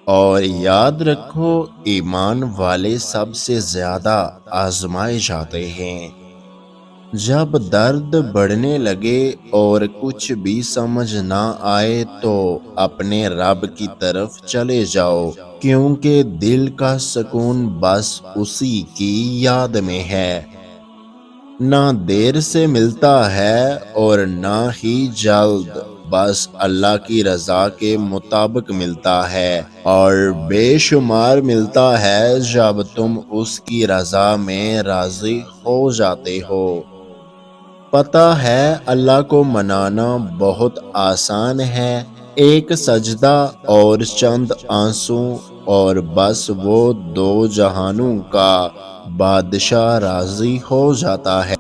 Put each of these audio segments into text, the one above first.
اور یاد رکھو ایمان والے سب سے زیادہ آزمائے جاتے ہیں۔ جب درد بڑھنے لگے اور کچھ بھی سمجھ نہ آئے تو اپنے رب کی طرف چلے جاؤ، کیونکہ دل کا سکون بس اسی کی یاد میں ہے۔ نہ دیر سے ملتا ہے اور نہ ہی جلد، بس اللہ کی رضا کے مطابق ملتا ہے، اور بے شمار ملتا ہے جب تم اس کی رضا میں راضی ہو جاتے ہو۔ پتہ ہے اللہ کو منانا بہت آسان ہے، ایک سجدہ اور چند آنسو اور بس وہ دو جہانوں کا بادشاہ راضی ہو جاتا ہے۔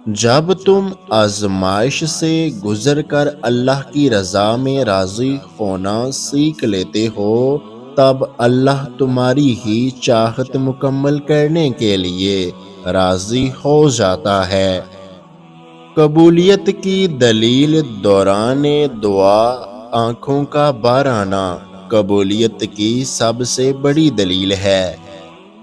جب تم آزمائش سے گزر کر اللہ کی رضا میں راضی ہونا سیکھ لیتے ہو، تب اللہ تمہاری ہی چاہت مکمل کرنے کے لیے راضی ہو جاتا ہے۔ قبولیت کی دلیل دوران دعا آنکھوں کا بھر آنا قبولیت کی سب سے بڑی دلیل ہے۔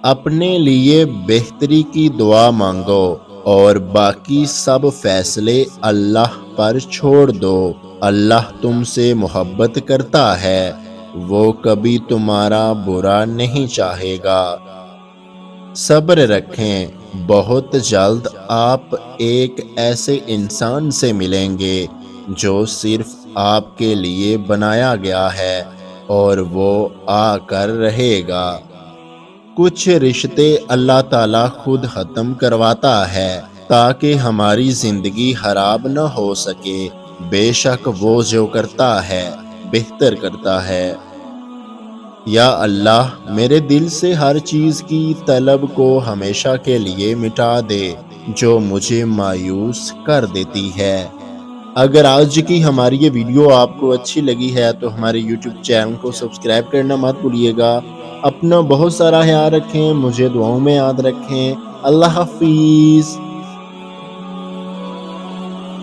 اپنے لیے بہتری کی دعا مانگو اور باقی سب فیصلے اللہ پر چھوڑ دو۔ اللہ تم سے محبت کرتا ہے، وہ کبھی تمہارا برا نہیں چاہے گا۔ صبر رکھیں، بہت جلد آپ ایک ایسے انسان سے ملیں گے جو صرف آپ کے لیے بنایا گیا ہے اور وہ آ کر رہے گا۔ کچھ رشتے اللہ تعالیٰ خود ختم کرواتا ہے تاکہ ہماری زندگی خراب نہ ہو سکے۔ بے شک وہ جو کرتا ہے بہتر کرتا ہے۔ یا اللہ میرے دل سے ہر چیز کی طلب کو ہمیشہ کے لیے مٹا دے جو مجھے مایوس کر دیتی ہے۔ اگر آج کی ہماری یہ ویڈیو آپ کو اچھی لگی ہے تو ہمارے YouTube چینل کو سبسکرائب کرنا مت بھولیے گا۔ اپنا بہت سارا خیال رکھیں، مجھے دعاؤں میں یاد رکھیں۔ اللہ حافظ۔